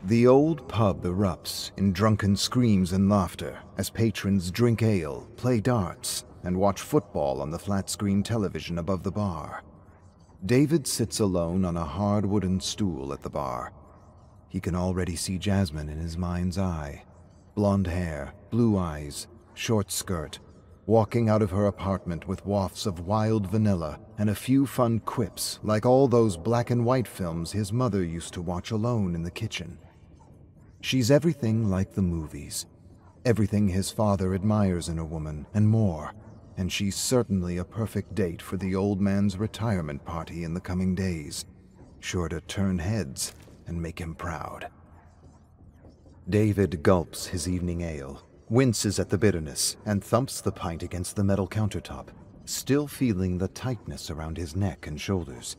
The old pub erupts in drunken screams and laughter as patrons drink ale, play darts, and watch football on the flat-screen television above the bar. David sits alone on a hard wooden stool at the bar. He can already see Jasmine in his mind's eye. Blonde hair, blue eyes, short skirt, walking out of her apartment with wafts of wild vanilla and a few fun quips like all those black and white films his mother used to watch alone in the kitchen. She's everything like the movies, everything his father admires in a woman, and more, and she's certainly a perfect date for the old man's retirement party in the coming days, sure to turn heads and make him proud. David gulps his evening ale, winces at the bitterness, and thumps the pint against the metal countertop, still feeling the tightness around his neck and shoulders.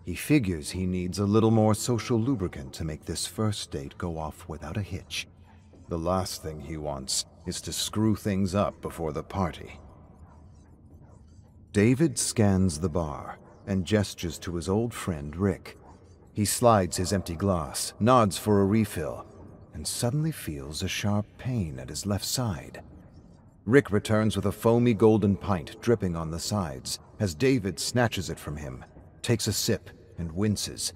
He figures he needs a little more social lubricant to make this first date go off without a hitch. The last thing he wants is to screw things up before the party. David scans the bar and gestures to his old friend Rick. He slides his empty glass, nods for a refill, and suddenly feels a sharp pain at his left side. Rick returns with a foamy golden pint dripping on the sides as David snatches it from him, takes a sip, and winces.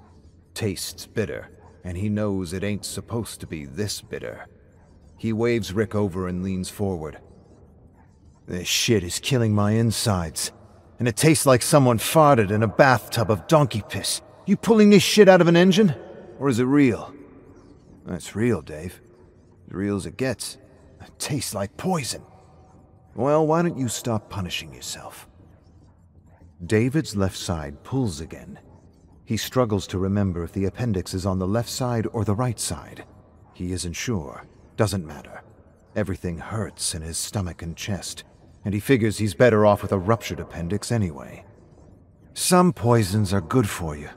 Tastes bitter, and he knows it ain't supposed to be this bitter. He waves Rick over and leans forward. This shit is killing my insides, and it tastes like someone farted in a bathtub of donkey piss. You pulling this shit out of an engine? Or is it real? It's real, Dave. As real as it gets. It tastes like poison. Well, why don't you stop punishing yourself? David's left side pulls again. He struggles to remember if the appendix is on the left side or the right side. He isn't sure. Doesn't matter. Everything hurts in his stomach and chest, and he figures he's better off with a ruptured appendix anyway. Some poisons are good for you.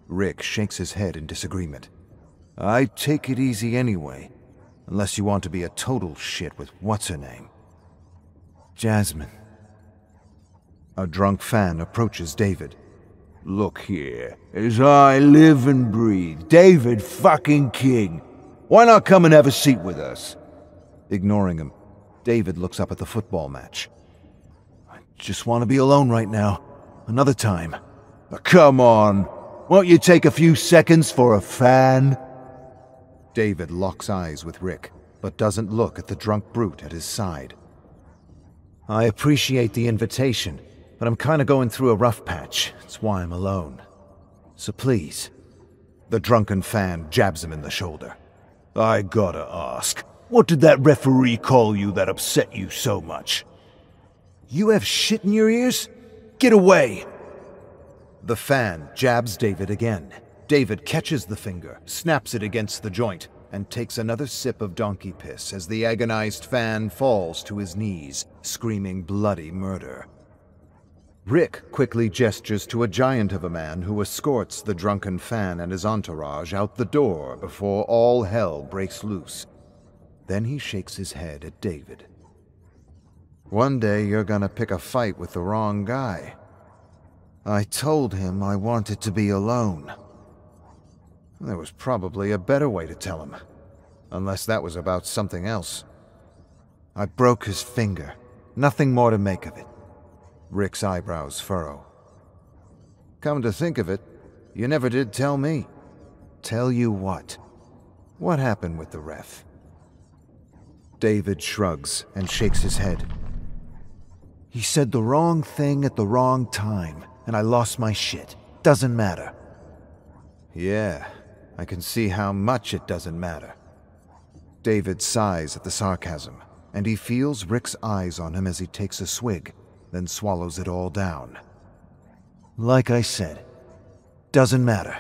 Rick shakes his head in disagreement. I take it easy anyway, unless you want to be a total shit with what's-her-name. Jasmine. A drunk fan approaches David. Look here, as I live and breathe, David fucking King. Why not come and have a seat with us? Ignoring him, David looks up at the football match. I just want to be alone right now. Another time. Come on. Won't you take a few seconds for a fan? David locks eyes with Rick, but doesn't look at the drunk brute at his side. I appreciate the invitation, but I'm kind of going through a rough patch. That's why I'm alone. So please. The drunken fan jabs him in the shoulder. I gotta ask, what did that referee call you that upset you so much? You have shit in your ears? Get away! The fan jabs David again. David catches the finger, snaps it against the joint, and takes another sip of donkey piss as the agonized fan falls to his knees, screaming bloody murder. Rick quickly gestures to a giant of a man who escorts the drunken fan and his entourage out the door before all hell breaks loose. Then he shakes his head at David. One day you're gonna pick a fight with the wrong guy. I told him I wanted to be alone. There was probably a better way to tell him, unless that was about something else. I broke his finger. Nothing more to make of it. Rick's eyebrows furrow. Come to think of it, you never did tell me. Tell you what? What happened with the ref? David shrugs and shakes his head. He said the wrong thing at the wrong time, and I lost my shit. Doesn't matter. Yeah, I can see how much it doesn't matter. David sighs at the sarcasm, and he feels Rick's eyes on him as he takes a swig, then swallows it all down. Like I said, doesn't matter.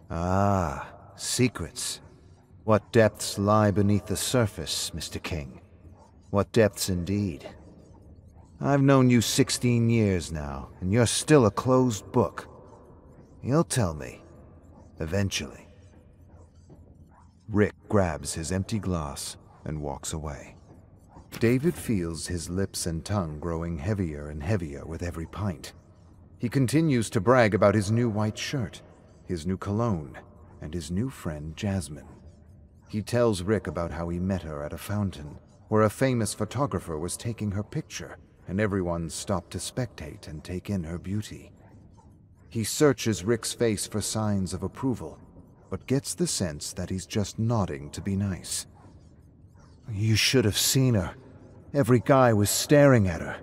Ah, secrets. What depths lie beneath the surface, Mr. King? What depths indeed. I've known you 16 years now, and you're still a closed book. You'll tell me, eventually. Rick grabs his empty glass and walks away. David feels his lips and tongue growing heavier and heavier with every pint. He continues to brag about his new white shirt, his new cologne, and his new friend Jasmine. He tells Rick about how he met her at a fountain, where a famous photographer was taking her picture, and everyone stopped to spectate and take in her beauty. He searches Rick's face for signs of approval, but gets the sense that he's just nodding to be nice. You should have seen her. Every guy was staring at her.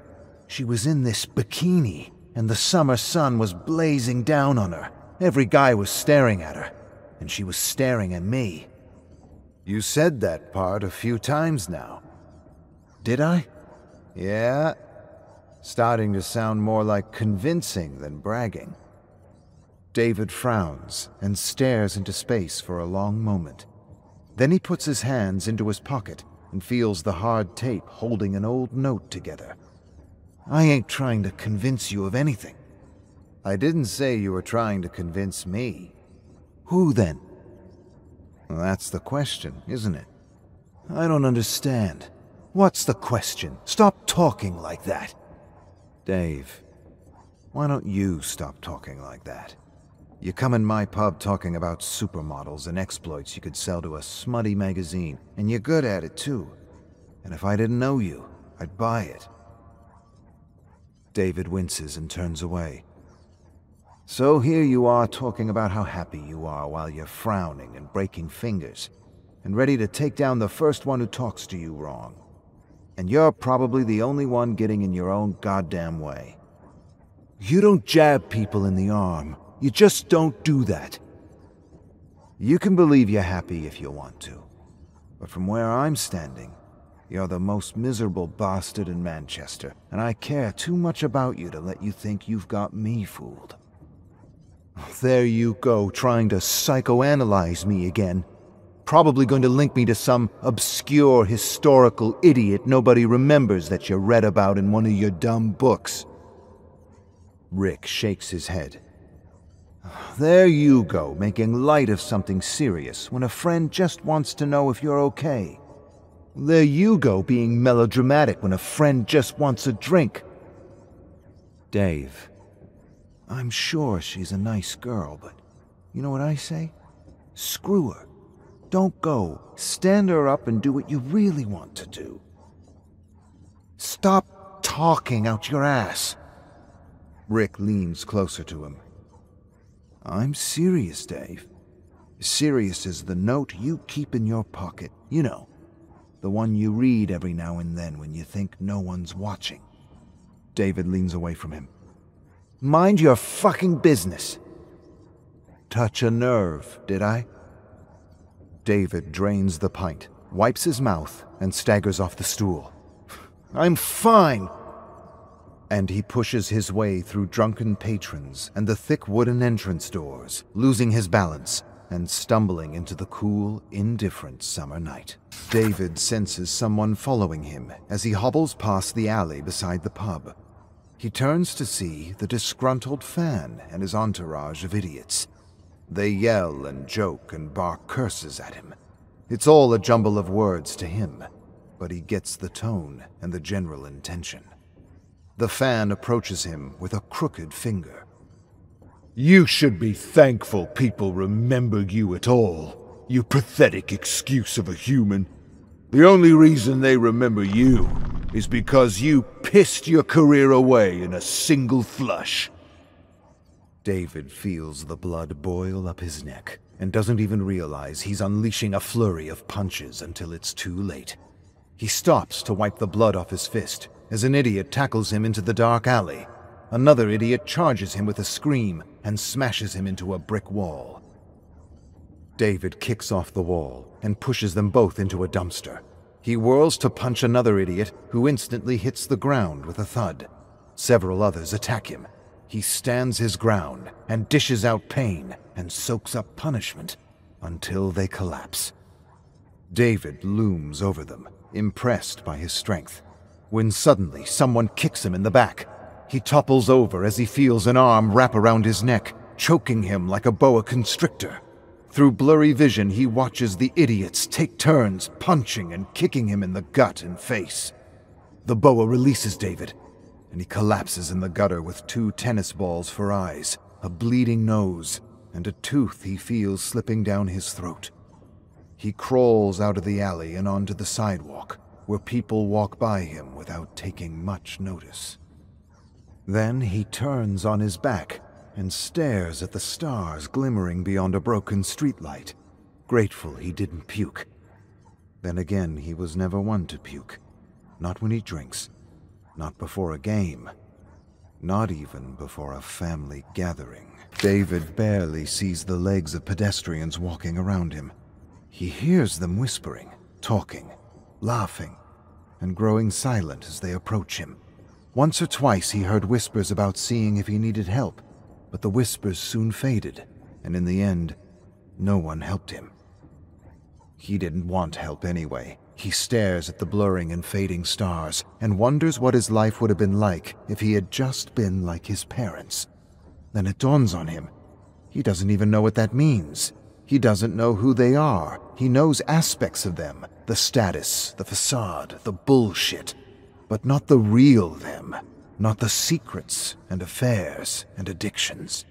She was in this bikini, and the summer sun was blazing down on her. Every guy was staring at her, and she was staring at me. You said that part a few times now. Did I? Yeah. Starting to sound more like convincing than bragging. David frowns and stares into space for a long moment. Then he puts his hands into his pocket and feels the hard tape holding an old note together. I ain't trying to convince you of anything. I didn't say you were trying to convince me. Who then? Well, that's the question, isn't it? I don't understand. What's the question? Stop talking like that. Dave, why don't you stop talking like that? You come in my pub talking about supermodels and exploits you could sell to a smutty magazine, and you're good at it too. And if I didn't know you, I'd buy it. David winces and turns away. So here you are talking about how happy you are while you're frowning and breaking fingers, and ready to take down the first one who talks to you wrong. And you're probably the only one getting in your own goddamn way. You don't jab people in the arm. You just don't do that. You can believe you're happy if you want to. But from where I'm standing, you're the most miserable bastard in Manchester, and I care too much about you to let you think you've got me fooled. There you go, trying to psychoanalyze me again. Probably going to link me to some obscure historical idiot nobody remembers that you read about in one of your dumb books. Rick shakes his head. There you go, making light of something serious when a friend just wants to know if you're okay. There you go, being melodramatic when a friend just wants a drink. Dave, I'm sure she's a nice girl, but you know what I say? Screw her. Don't go. Stand her up and do what you really want to do. Stop talking out your ass. Rick leans closer to him. I'm serious, Dave. Serious as the note you keep in your pocket. You know, the one you read every now and then when you think no one's watching. David leans away from him. Mind your fucking business. Touch a nerve, did I? David drains the pint, wipes his mouth, and staggers off the stool. I'm fine. And he pushes his way through drunken patrons and the thick wooden entrance doors, losing his balance and stumbling into the cool, indifferent summer night. David senses someone following him as he hobbles past the alley beside the pub. He turns to see the disgruntled fan and his entourage of idiots. They yell and joke and bark curses at him. It's all a jumble of words to him, but he gets the tone and the general intention. The fan approaches him with a crooked finger. You should be thankful people remember you at all, you pathetic excuse of a human. The only reason they remember you is because you pissed your career away in a single flush. David feels the blood boil up his neck and doesn't even realize he's unleashing a flurry of punches until it's too late. He stops to wipe the blood off his fist as an idiot tackles him into the dark alley. Another idiot charges him with a scream and smashes him into a brick wall. David kicks off the wall and pushes them both into a dumpster. He whirls to punch another idiot who instantly hits the ground with a thud. Several others attack him. He stands his ground and dishes out pain and soaks up punishment until they collapse. David looms over them, impressed by his strength, when suddenly someone kicks him in the back. He topples over as he feels an arm wrap around his neck, choking him like a boa constrictor. Through blurry vision, he watches the idiots take turns punching and kicking him in the gut and face. The boa releases David, and he collapses in the gutter with 2 tennis balls for eyes, a bleeding nose, and a tooth he feels slipping down his throat. He crawls out of the alley and onto the sidewalk, where people walk by him without taking much notice. Then he turns on his back and stares at the stars glimmering beyond a broken streetlight, grateful he didn't puke. Then again, he was never one to puke. Not when he drinks. Not before a game. Not even before a family gathering. David barely sees the legs of pedestrians walking around him. He hears them whispering, talking, laughing, and growing silent as they approach him. Once or twice he heard whispers about seeing if he needed help, but the whispers soon faded, and in the end, no one helped him. He didn't want help anyway. He stares at the blurring and fading stars and wonders what his life would have been like if he had just been like his parents. Then it dawns on him. He doesn't even know what that means. He doesn't know who they are. He knows aspects of them, the status, the facade, the bullshit, but not the real them, not the secrets and affairs and addictions.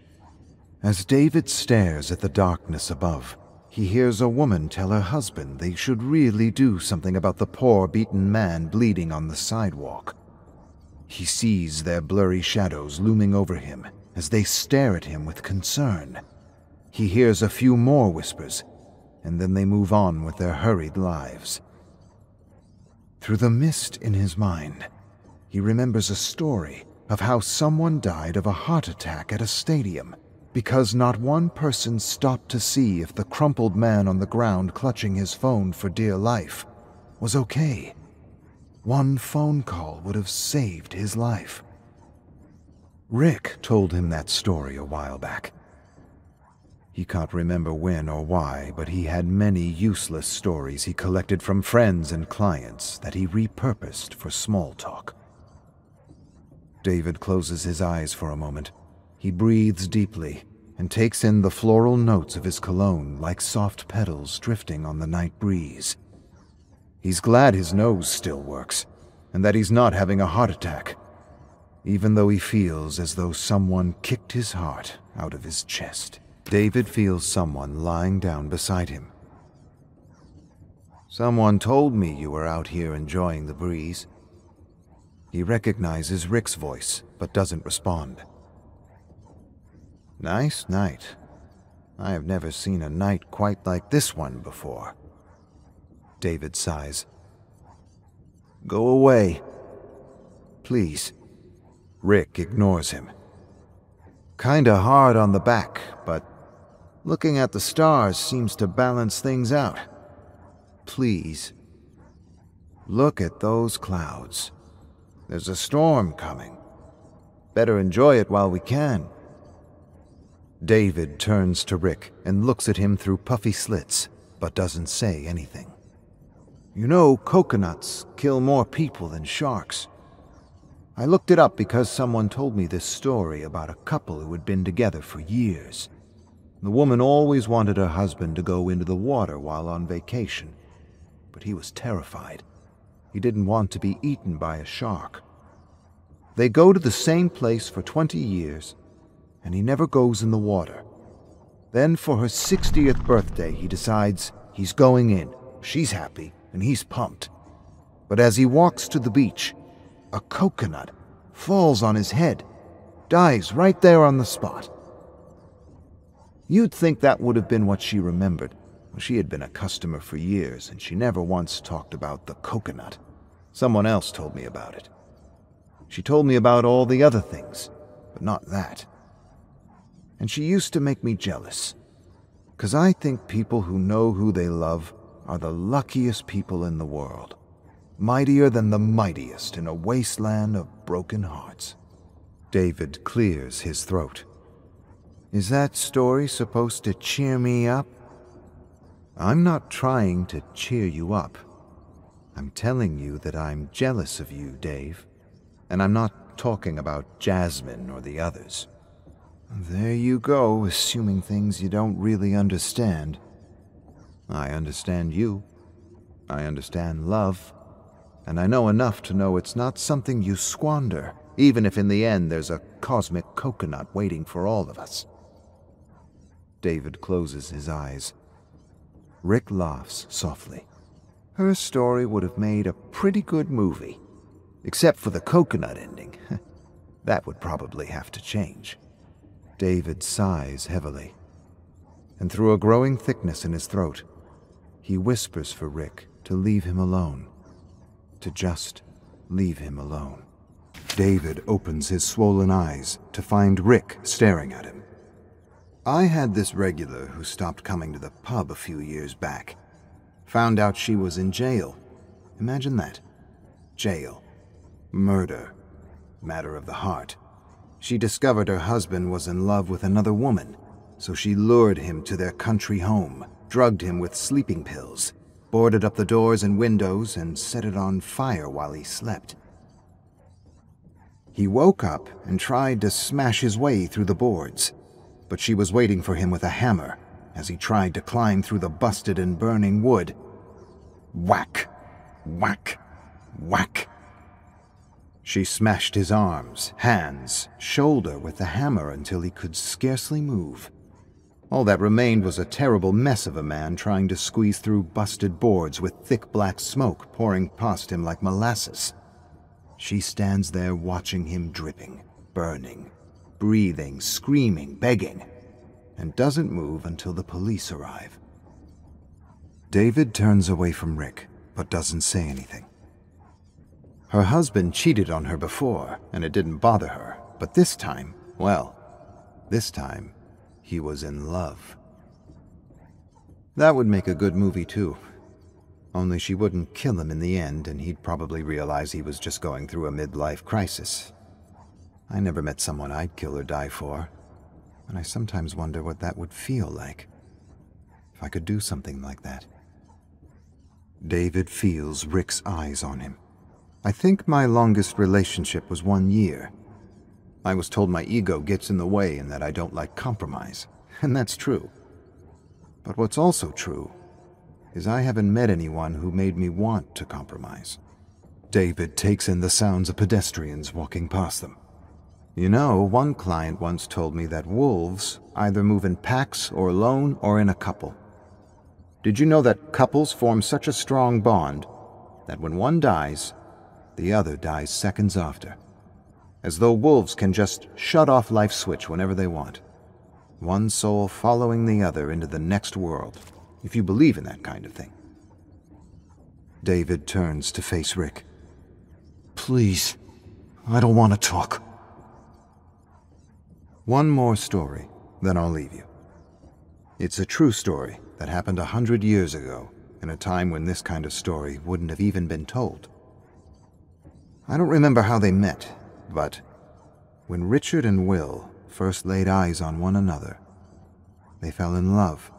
As David stares at the darkness above, he hears a woman tell her husband they should really do something about the poor beaten man bleeding on the sidewalk. He sees their blurry shadows looming over him as they stare at him with concern. He hears a few more whispers, and then they move on with their hurried lives. Through the mist in his mind, he remembers a story of how someone died of a heart attack at a stadium because not one person stopped to see if the crumpled man on the ground clutching his phone for dear life was okay. One phone call would have saved his life. Rick told him that story a while back. He can't remember when or why, but he had many useless stories he collected from friends and clients that he repurposed for small talk. David closes his eyes for a moment. He breathes deeply and takes in the floral notes of his cologne like soft petals drifting on the night breeze. He's glad his nose still works and that he's not having a heart attack, even though he feels as though someone kicked his heart out of his chest. David feels someone lying down beside him. "Someone told me you were out here enjoying the breeze." He recognizes Rick's voice, but doesn't respond. "Nice night. I have never seen a night quite like this one before." David sighs. "Go away. Please." Rick ignores him. "Kinda hard on the back, but looking at the stars seems to balance things out. Please. Look at those clouds. There's a storm coming. Better enjoy it while we can." David turns to Rick and looks at him through puffy slits, but doesn't say anything. "You know, coconuts kill more people than sharks. I looked it up because someone told me this story about a couple who had been together for years. The woman always wanted her husband to go into the water while on vacation, but he was terrified. He didn't want to be eaten by a shark. They go to the same place for 20 years, and he never goes in the water. Then for her 60th birthday, he decides he's going in. She's happy, and he's pumped. But as he walks to the beach, a coconut falls on his head, dies right there on the spot. You'd think that would have been what she remembered. She had been a customer for years, and she never once talked about the coconut. Someone else told me about it. She told me about all the other things, but not that. And she used to make me jealous, 'cause I think people who know who they love are the luckiest people in the world, mightier than the mightiest in a wasteland of broken hearts. David clears his throat. Is that story supposed to cheer me up? I'm not trying to cheer you up. I'm telling you that I'm jealous of you, Dave. And I'm not talking about Jasmine or the others. There you go, assuming things you don't really understand. I understand you. I understand love. And I know enough to know it's not something you squander, even if in the end there's a cosmic coconut waiting for all of us. David closes his eyes. Rick laughs softly. Her story would have made a pretty good movie. Except for the coconut ending. That would probably have to change. David sighs heavily. And through a growing thickness in his throat, he whispers for Rick to leave him alone. To just leave him alone. David opens his swollen eyes to find Rick staring at him. I had this regular who stopped coming to the pub a few years back. Found out she was in jail. Imagine that. Jail. Murder. Matter of the heart. She discovered her husband was in love with another woman, so she lured him to their country home, drugged him with sleeping pills, boarded up the doors and windows, and set it on fire while he slept. He woke up and tried to smash his way through the boards, but she was waiting for him with a hammer as he tried to climb through the busted and burning wood. Whack! Whack! Whack! She smashed his arms, hands, shoulder with the hammer until he could scarcely move. All that remained was a terrible mess of a man trying to squeeze through busted boards with thick black smoke pouring past him like molasses. She stands there watching him dripping, burning, breathing, screaming, begging, and doesn't move until the police arrive. David turns away from Rick, but doesn't say anything. Her husband cheated on her before, and it didn't bother her, but this time, well, this time, he was in love. That would make a good movie too. Only she wouldn't kill him in the end, and he'd probably realize he was just going through a midlife crisis. I never met someone I'd kill or die for, and I sometimes wonder what that would feel like. If I could do something like that. David feels Rick's eyes on him. I think my longest relationship was 1 year. I was told my ego gets in the way and that I don't like compromise, and that's true. But what's also true is I haven't met anyone who made me want to compromise. David takes in the sounds of pedestrians walking past them. You know, one client once told me that wolves either move in packs or alone or in a couple. Did you know that couples form such a strong bond that when one dies, the other dies seconds after? As though wolves can just shut off life's switch whenever they want. One soul following the other into the next world, if you believe in that kind of thing. David turns to face Rick. Please, I don't want to talk. One more story, then I'll leave you. It's a true story that happened 100 years ago, in a time when this kind of story wouldn't have even been told. I don't remember how they met, but when Richard and Will first laid eyes on one another, they fell in love,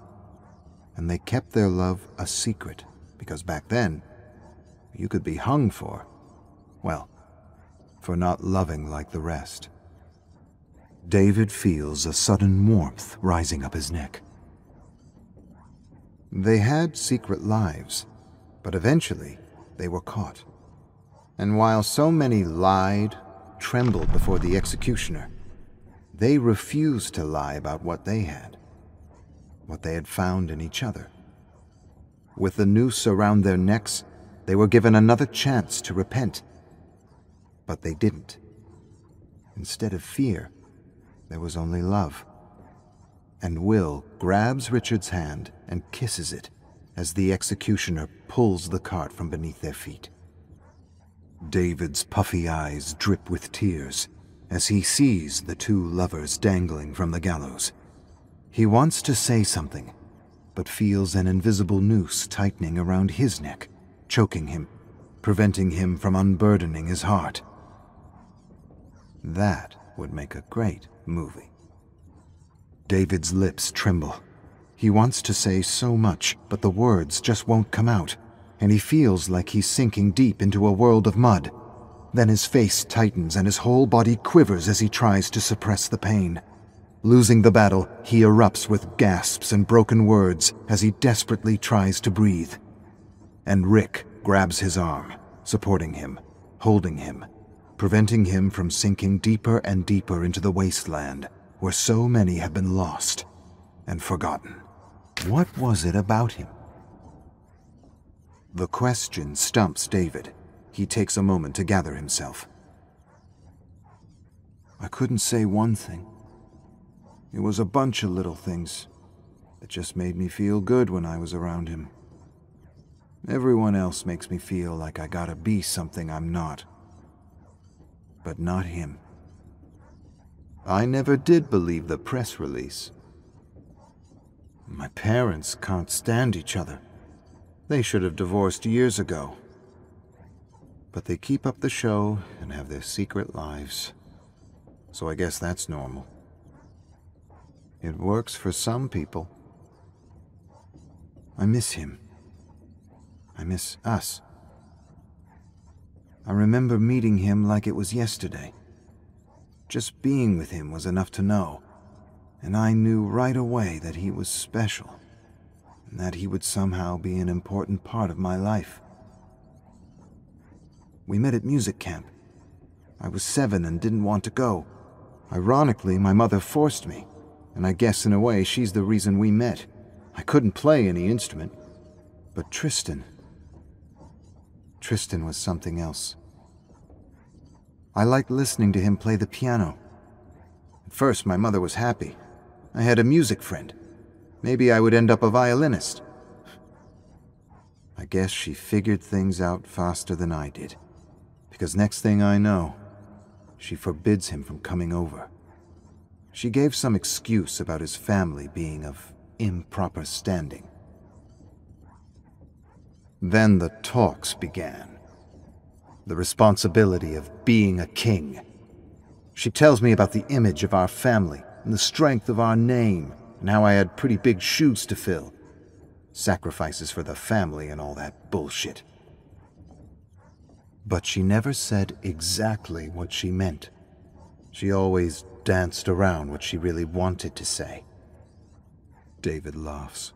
and they kept their love a secret, because back then, you could be hung for, well, for not loving like the rest. David feels a sudden warmth rising up his neck. They had secret lives, but eventually they were caught. And while so many lied, trembled before the executioner, they refused to lie about what they had found in each other. With the noose around their necks, they were given another chance to repent. But they didn't. Instead of fear, there was only love. And Will grabs Richard's hand and kisses it as the executioner pulls the cart from beneath their feet. David's puffy eyes drip with tears as he sees the two lovers dangling from the gallows. He wants to say something, but feels an invisible noose tightening around his neck, choking him, preventing him from unburdening his heart. That would make a great movie. David's lips tremble. He wants to say so much, but the words just won't come out, and he feels like he's sinking deep into a world of mud. Then his face tightens and his whole body quivers as he tries to suppress the pain. Losing the battle, he erupts with gasps and broken words as he desperately tries to breathe. And Rick grabs his arm, supporting him, holding him, preventing him from sinking deeper and deeper into the wasteland where so many have been lost and forgotten. What was it about him? The question stumps David. He takes a moment to gather himself. I couldn't say one thing. It was a bunch of little things that just made me feel good when I was around him. Everyone else makes me feel like I gotta be something I'm not. But not him. I never did believe the press release. My parents can't stand each other. They should have divorced years ago. But they keep up the show and have their secret lives. So I guess that's normal. It works for some people. I miss him. I miss us. I remember meeting him like it was yesterday. Just being with him was enough to know, and I knew right away that he was special, and that he would somehow be an important part of my life. We met at music camp. I was 7 and didn't want to go. Ironically, my mother forced me, and I guess in a way she's the reason we met. I couldn't play any instrument, but Tristan was something else. I liked listening to him play the piano. At first, my mother was happy. I had a music friend. Maybe I would end up a violinist. I guess she figured things out faster than I did, because next thing I know, she forbids him from coming over. She gave some excuse about his family being of improper standing. Then the talks began. The responsibility of being a king. She tells me about the image of our family and the strength of our name and how I had pretty big shoes to fill. Sacrifices for the family and all that bullshit. But she never said exactly what she meant. She always danced around what she really wanted to say. David laughs.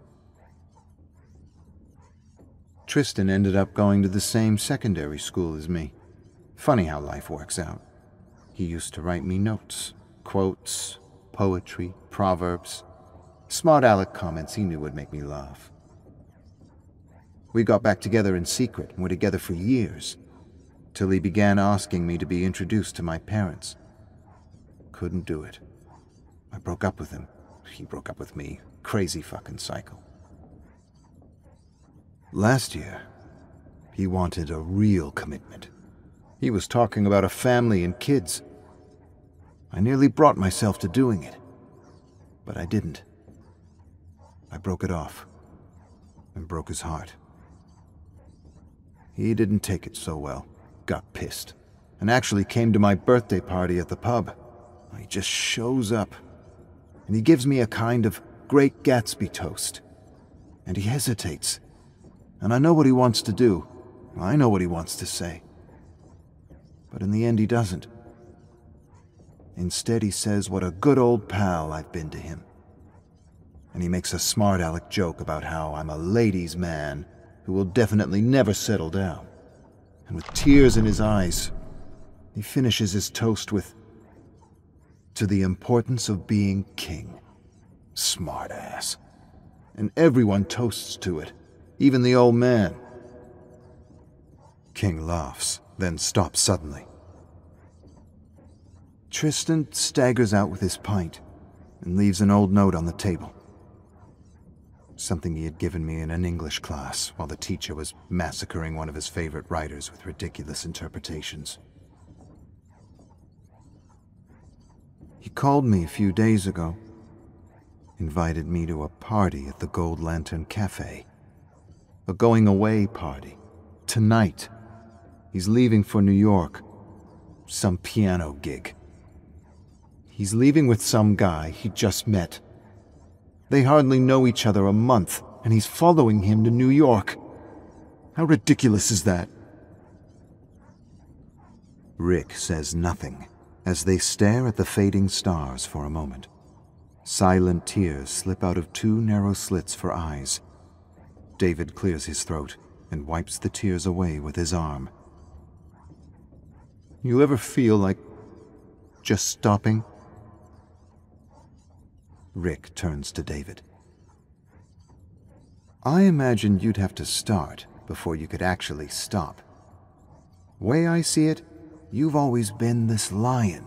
Tristan ended up going to the same secondary school as me. Funny how life works out. He used to write me notes, quotes, poetry, proverbs, smart aleck comments he knew would make me laugh. We got back together in secret and were together for years, till he began asking me to be introduced to my parents. Couldn't do it. I broke up with him. He broke up with me. Crazy fucking cycle. Last year, he wanted a real commitment. He was talking about a family and kids. I nearly brought myself to doing it, but I didn't. I broke it off and broke his heart. He didn't take it so well, got pissed, and actually came to my birthday party at the pub. He just shows up, and he gives me a kind of Great Gatsby toast, and he hesitates. And I know what he wants to do. I know what he wants to say. But in the end, he doesn't. Instead, he says what a good old pal I've been to him. And he makes a smart aleck joke about how I'm a ladies' man who will definitely never settle down. And with tears in his eyes, he finishes his toast with, "To the importance of being king." Smart ass. And everyone toasts to it. Even the old man. King laughs, then stops suddenly. Tristan staggers out with his pint and leaves an old note on the table. Something he had given me in an English class while the teacher was massacring one of his favorite writers with ridiculous interpretations. He called me a few days ago, invited me to a party at the Gold Lantern Cafe. A going-away party. Tonight. He's leaving for New York. Some piano gig. He's leaving with some guy he just met. They hardly know each other a month, and he's following him to New York. How ridiculous is that? Rick says nothing, as they stare at the fading stars for a moment. Silent tears slip out of 2 narrow slits for eyes. David clears his throat and wipes the tears away with his arm. You ever feel like just stopping? Rick turns to David. I imagine you'd have to start before you could actually stop. Way I see it, you've always been this lion,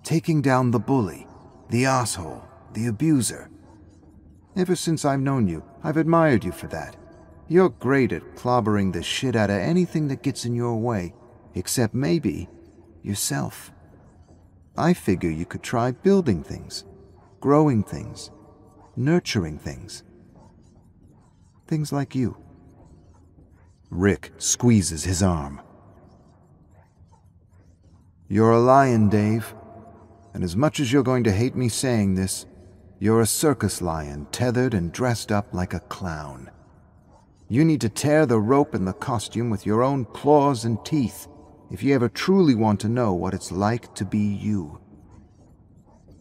taking down the bully, the asshole, the abuser. Ever since I've known you, I've admired you for that. You're great at clobbering the shit out of anything that gets in your way, except maybe yourself. I figure you could try building things, growing things, nurturing things. Things like you. Rick squeezes his arm. You're a lion, Dave. And as much as you're going to hate me saying this, you're a circus lion tethered and dressed up like a clown. You need to tear the rope and the costume with your own claws and teeth if you ever truly want to know what it's like to be you.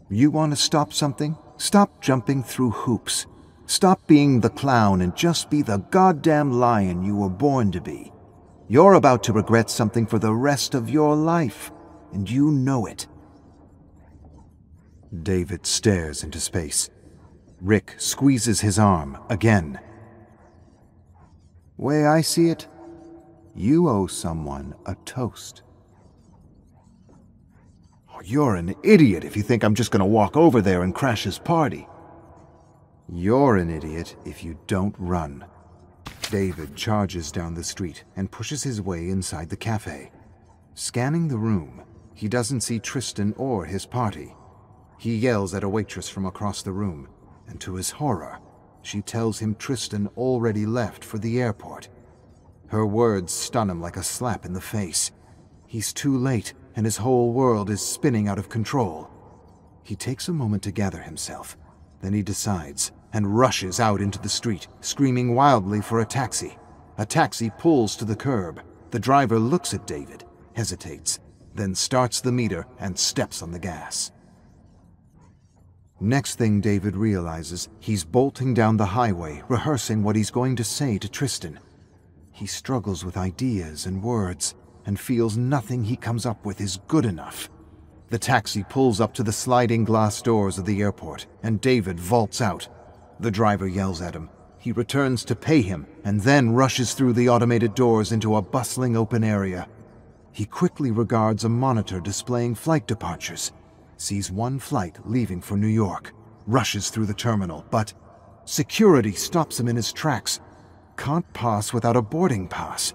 You want to stop something? Stop jumping through hoops. Stop being the clown and just be the goddamn lion you were born to be. You're about to regret something for the rest of your life, and you know it. David stares into space. Rick squeezes his arm again. Way I see it, you owe someone a toast. Oh, you're an idiot if you think I'm just going to walk over there and crash his party. You're an idiot if you don't run. David charges down the street and pushes his way inside the cafe. Scanning the room, he doesn't see Tristan or his party. He yells at a waitress from across the room, and to his horror, she tells him Tristan already left for the airport. Her words stun him like a slap in the face. He's too late, and his whole world is spinning out of control. He takes a moment to gather himself. Then he decides and rushes out into the street, screaming wildly for a taxi. A taxi pulls to the curb. The driver looks at David, hesitates, then starts the meter and steps on the gas. Next thing David realizes, he's bolting down the highway, rehearsing what he's going to say to Tristan. He struggles with ideas and words, and feels nothing he comes up with is good enough. The taxi pulls up to the sliding glass doors of the airport, and David vaults out. The driver yells at him. He returns to pay him, and then rushes through the automated doors into a bustling open area. He quickly regards a monitor displaying flight departures, sees one flight leaving for New York, rushes through the terminal, but security stops him in his tracks. Can't pass without a boarding pass.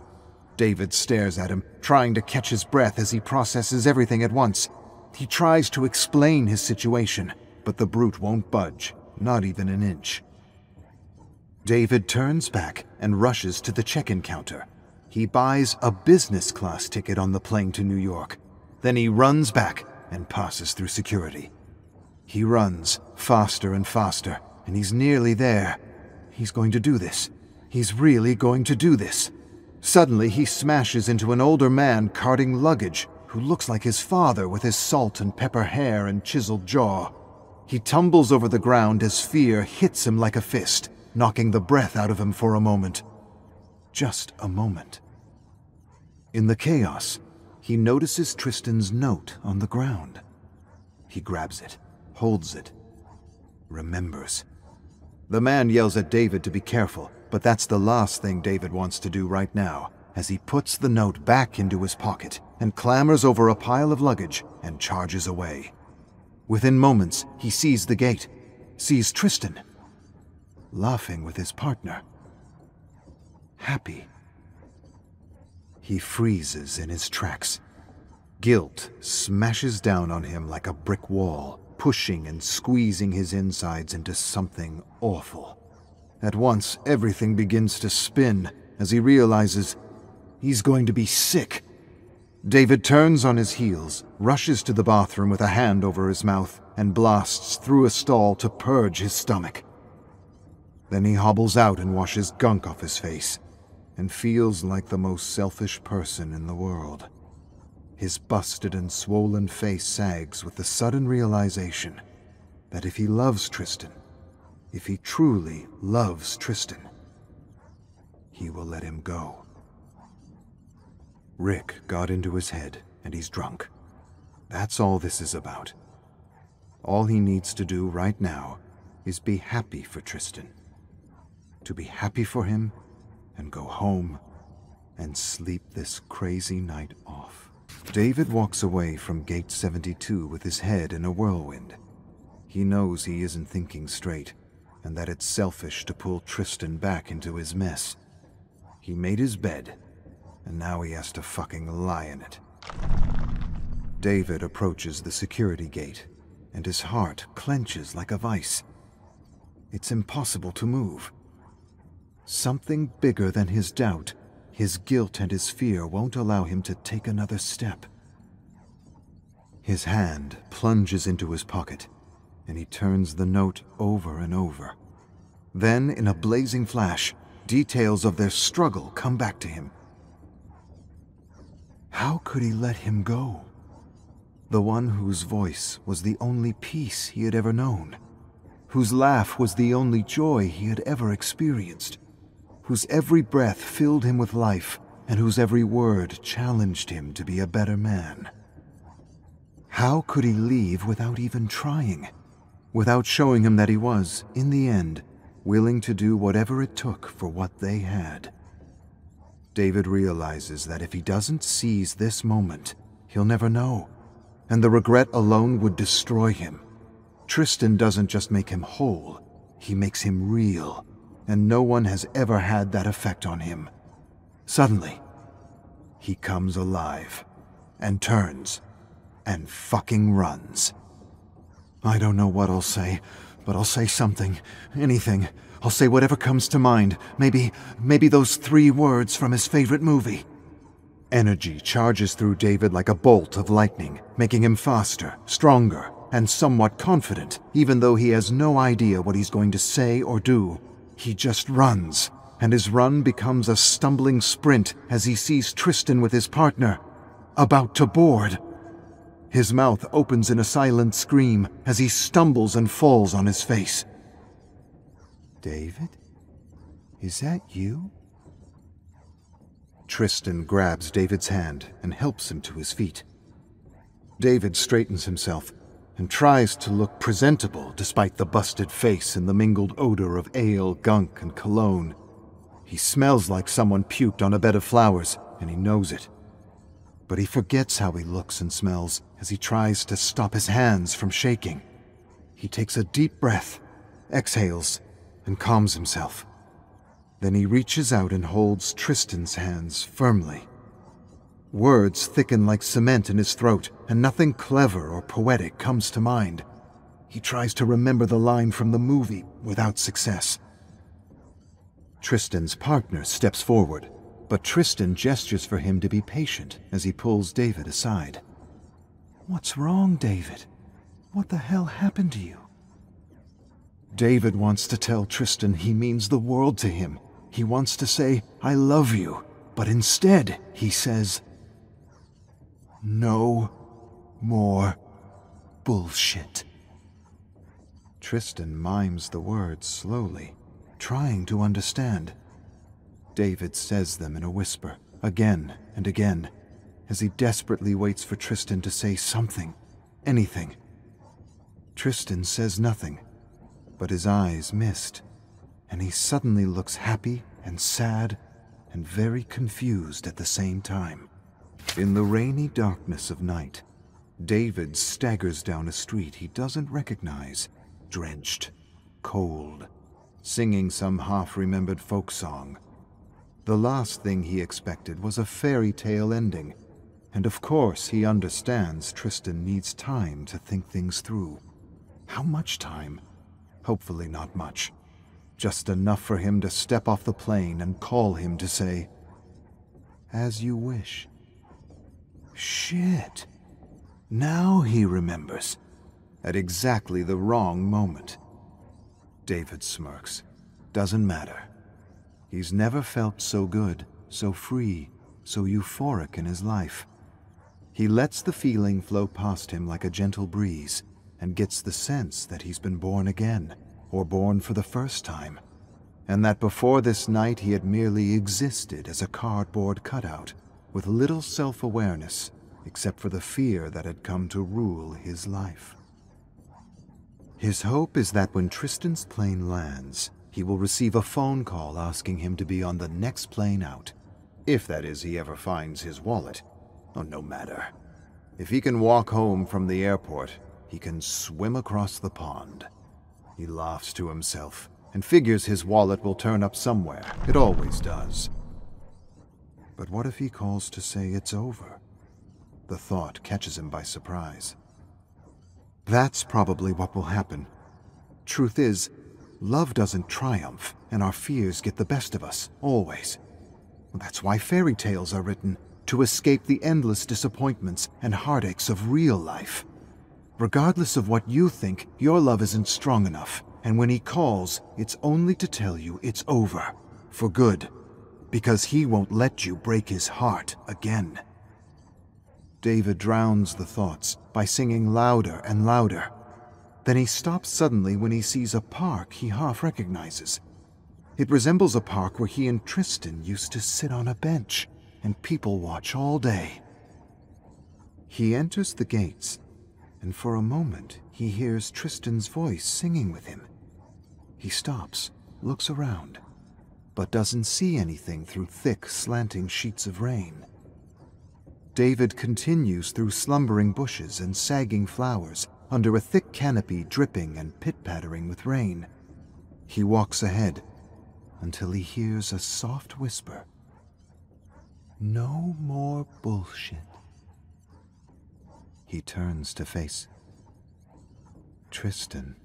David stares at him, trying to catch his breath as he processes everything at once. He tries to explain his situation, but the brute won't budge, not even an inch. David turns back and rushes to the check-in counter. He buys a business class ticket on the plane to New York. Then he runs back and passes through security. He runs faster and faster, and he's nearly there. He's going to do this. He's really going to do this. Suddenly, he smashes into an older man carting luggage who looks like his father with his salt and pepper hair and chiseled jaw. He tumbles over the ground as fear hits him like a fist, knocking the breath out of him for a moment. Just a moment. In the chaos, he notices Tristan's note on the ground. He grabs it, holds it, remembers. The man yells at David to be careful, but that's the last thing David wants to do right now, as he puts the note back into his pocket and clambers over a pile of luggage and charges away. Within moments, he sees the gate, sees Tristan, laughing with his partner, happy. He freezes in his tracks. Guilt smashes down on him like a brick wall, pushing and squeezing his insides into something awful. At once, everything begins to spin as he realizes he's going to be sick. David turns on his heels, rushes to the bathroom with a hand over his mouth, and blasts through a stall to purge his stomach. Then he hobbles out and washes gunk off his face, and feels like the most selfish person in the world. His busted and swollen face sags with the sudden realization that if he loves Tristan, if he truly loves Tristan, he will let him go. Rick got into his head, and he's drunk. That's all this is about. All he needs to do right now is be happy for Tristan. To be happy for him and go home and sleep this crazy night off. David walks away from Gate 72 with his head in a whirlwind. He knows he isn't thinking straight, and that it's selfish to pull Tristan back into his mess. He made his bed, and now he has to fucking lie in it. David approaches the security gate, and his heart clenches like a vice. It's impossible to move. Something bigger than his doubt, his guilt and his fear won't allow him to take another step. His hand plunges into his pocket, and he turns the note over and over. Then, in a blazing flash, details of their struggle come back to him. How could he let him go? The one whose voice was the only peace he had ever known, whose laugh was the only joy he had ever experienced, whose every breath filled him with life, and whose every word challenged him to be a better man. How could he leave without even trying? Without showing him that he was, in the end, willing to do whatever it took for what they had. David realizes that if he doesn't seize this moment, he'll never know, and the regret alone would destroy him. Tristan doesn't just make him whole, he makes him real, and no one has ever had that effect on him. Suddenly, he comes alive, and turns, and fucking runs. I don't know what I'll say, but I'll say something, anything. I'll say whatever comes to mind. Maybe those 3 words from his favorite movie. Energy charges through David like a bolt of lightning, making him faster, stronger, and somewhat confident, even though he has no idea what he's going to say or do. He just runs, and his run becomes a stumbling sprint as he sees Tristan with his partner, about to board. His mouth opens in a silent scream as he stumbles and falls on his face. David? Is that you? Tristan grabs David's hand and helps him to his feet. David straightens himself and tries to look presentable despite the busted face and the mingled odor of ale, gunk, and cologne. He smells like someone puked on a bed of flowers, and he knows it. But he forgets how he looks and smells as he tries to stop his hands from shaking. He takes a deep breath, exhales, and calms himself. Then he reaches out and holds Tristan's hands firmly. Words thicken like cement in his throat, and nothing clever or poetic comes to mind. He tries to remember the line from the movie without success. Tristan's partner steps forward, but Tristan gestures for him to be patient as he pulls David aside. What's wrong, David? What the hell happened to you? David wants to tell Tristan he means the world to him. He wants to say, I love you, but instead he says, no more bullshit. Tristan mimes the words slowly, trying to understand. David says them in a whisper, again and again, as he desperately waits for Tristan to say something, anything. Tristan says nothing, but his eyes mist, and he suddenly looks happy and sad and very confused at the same time. In the rainy darkness of night, David staggers down a street he doesn't recognize, drenched, cold, singing some half-remembered folk song. The last thing he expected was a fairy tale ending, and of course he understands Tristan needs time to think things through. How much time? Hopefully not much. Just enough for him to step off the plane and call him to say, as you wish. Shit. Now he remembers. At exactly the wrong moment. David smirks. Doesn't matter. He's never felt so good, so free, so euphoric in his life. He lets the feeling flow past him like a gentle breeze, and gets the sense that he's been born again, or born for the first time, and that before this night he had merely existed as a cardboard cutout, with little self-awareness, except for the fear that had come to rule his life. His hope is that when Tristan's plane lands, he will receive a phone call asking him to be on the next plane out. If that is, he ever finds his wallet. Oh, no matter. If he can walk home from the airport, he can swim across the pond. He laughs to himself and figures his wallet will turn up somewhere. It always does. But what if he calls to say it's over? The thought catches him by surprise. That's probably what will happen. Truth is, love doesn't triumph, and our fears get the best of us, always. That's why fairy tales are written, to escape the endless disappointments and heartaches of real life. Regardless of what you think, your love isn't strong enough, and when he calls, it's only to tell you it's over, for good, because he won't let you break his heart again. David drowns the thoughts by singing louder and louder. Then he stops suddenly when he sees a park he half recognizes. It resembles a park where he and Tristan used to sit on a bench and people watch all day. He enters the gates, and for a moment he hears Tristan's voice singing with him. He stops, looks around, but doesn't see anything through thick, slanting sheets of rain. David continues through slumbering bushes and sagging flowers under a thick canopy dripping and pit-pattering with rain. He walks ahead until he hears a soft whisper. No more bullshit. He turns to face Tristan.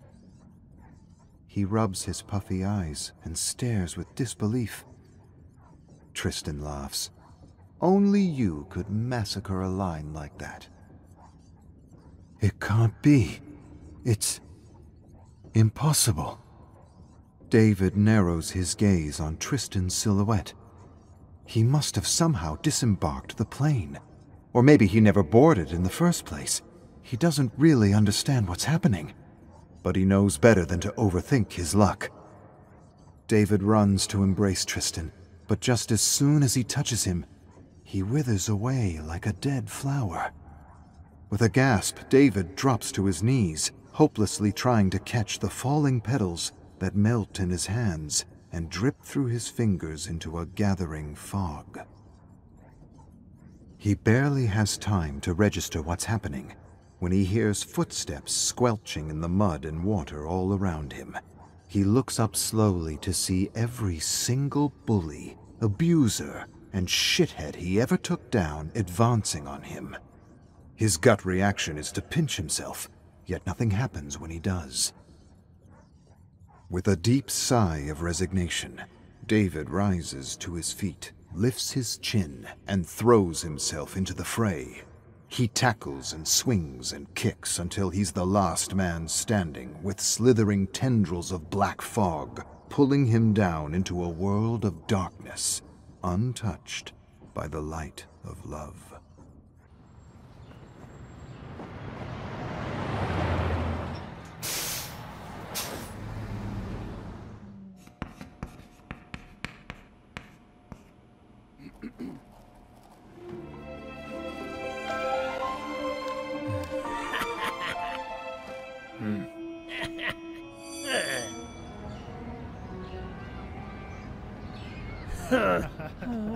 He rubs his puffy eyes and stares with disbelief. Tristan laughs. Only you could massacre a line like that. It can't be. It's impossible. David narrows his gaze on Tristan's silhouette. He must have somehow disembarked the plane. Or maybe he never boarded in the first place. He doesn't really understand what's happening. But he knows better than to overthink his luck. David runs to embrace Tristan, but just as soon as he touches him, he withers away like a dead flower. With a gasp, David drops to his knees, hopelessly trying to catch the falling petals that melt in his hands and drip through his fingers into a gathering fog. He barely has time to register what's happening when he hears footsteps squelching in the mud and water all around him. He looks up slowly to see every single bully, abuser, and shithead he ever took down advancing on him. His gut reaction is to pinch himself, yet nothing happens when he does. With a deep sigh of resignation, David rises to his feet, lifts his chin, and throws himself into the fray. He tackles and swings and kicks until he's the last man standing, with slithering tendrils of black fog pulling him down into a world of darkness, untouched by the light of love. Ah!